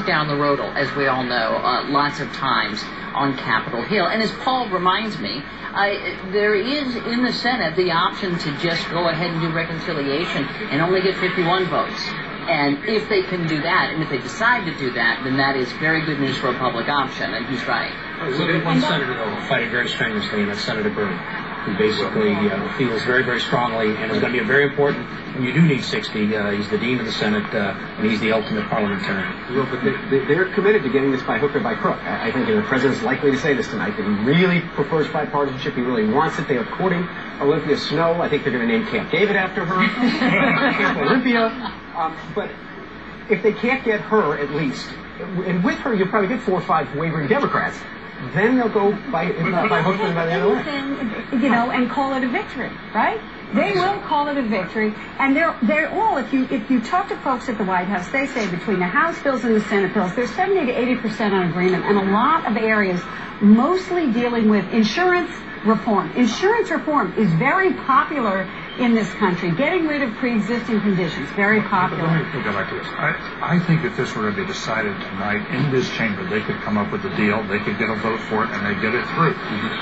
down the road, as we all know, lots of times on Capitol Hill. And as Paul reminds me, there is in the Senate the option to just go ahead and do reconciliation and only get 51 votes. And if they can do that, and if they decide to do that, then that is very good news for a public option, and he's right. Look at one senator, though, fighting very strenuously, and that's Senator Byrd, who basically feels very, very strongly, and is going to be very important when you do need 60. He's the dean of the Senate, and he's the ultimate parliamentarian. Well, but they're committed to getting this by hook or by crook. I think the president's likely to say this tonight, that he really prefers bipartisanship. He really wants it. They are courting Olympia Snowe. I think they're going to name Camp David after her. Camp Olympia. But if they can't get her, at least, and with her, you'll probably get 4 or 5 wavering Democrats. Then they'll go by hook and by the other way. You know, and call it a victory, right? They will call it a victory, and they're all. If you talk to folks at the White House, they say between the House bills and the Senate bills, there's 70 to 80% on agreement, and a lot of areas, mostly dealing with insurance reform. Insurance reform is very popular in this country. Getting rid of pre-existing conditions, very popular. Let me go back to this. I think if this were to be decided tonight in this chamber, they could come up with a deal, they could get a vote for it, and they get it through.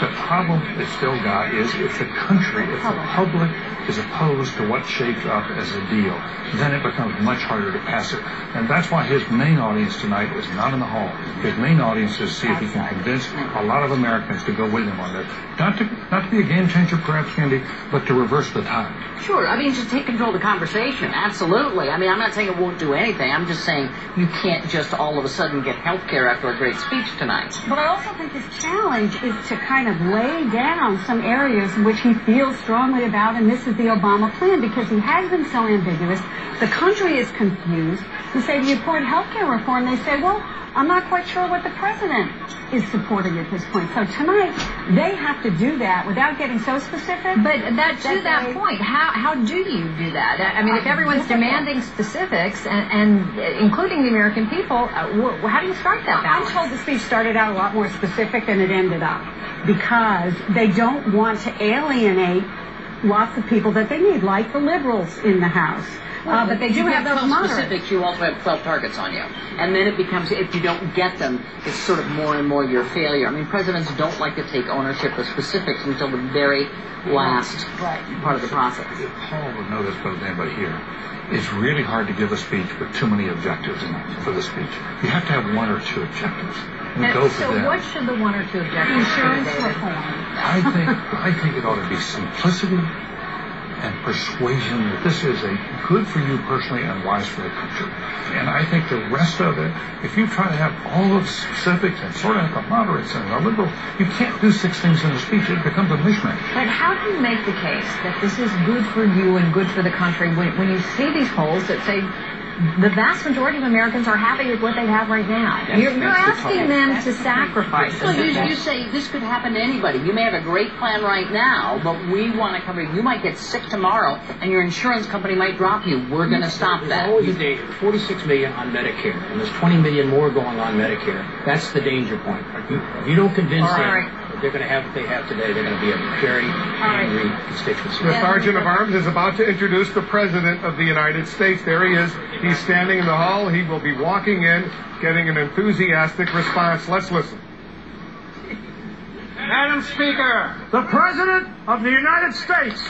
The problem they still got is if the country, if the public is opposed to what shapes up as a deal, then it becomes much harder to pass it. And that's why his main audience tonight is not in the hall. His main audience is to see if he can convince a lot of Americans to go with him on this. Not to be a game changer, perhaps, Candy, but to reverse the tide. Sure. I mean, just take control of the conversation. Absolutely. I mean, I'm not saying it won't do anything. I'm just saying you can't just all of a sudden get health care after a great speech tonight. But I also think his challenge is to kind of lay down some areas in which he feels strongly about, and this is the Obama plan, because he has been so ambiguous. The country is confused. You say, do you support health care reform? They say, well, I'm not quite sure what the president is supporting at this point. So tonight, they have to do that without getting so specific. But to that point, how do you do that? I mean, if everyone's demanding specifics, and including the American people, how do you strike that balance? I'm told the speech started out a lot more specific than it ended up, because they don't want to alienate lots of people that they need, like the liberals in the House. But they do have those moderates. Specifics, you also have 12 targets on you. And then it becomes, if you don't get them, it's sort of more and more your failure. I mean, presidents don't like to take ownership of specifics until the very last part of the process. Paul would know this better than anybody here. It's really hard to give a speech with too many objectives in it for the speech. You have to have 1 or 2 objectives. And go for them. So what should the 1 or 2 objectives be? Insurance reform. I think it ought to be simplicity and persuasion that this is a good for you personally and wise for the country. And I think the rest of it, if you try to have all of specifics and sort of the moderates and the liberals, you can't do 6 things in a speech. It becomes a mishmash. But how do you make the case that this is good for you and good for the country when you see these polls that say the vast majority of Americans are happy with what they have right now? You're asking them to sacrifice. Well, you say this could happen to anybody. You may have a great plan right now, but we want to cover you. You might get sick tomorrow, and your insurance company might drop you. We're going to stop that. There's always a danger. 46 million on Medicare, and there's 20 million more going on Medicare. That's the danger point. If you don't convince them that they're going to have what they have today, they're going to be a very angry constituency. The Sergeant of Arms is about to introduce the President of the United States. There he is. He's standing in the hall. He will be walking in, getting an enthusiastic response. Let's listen. Madam Speaker, the President of the United States.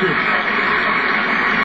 you.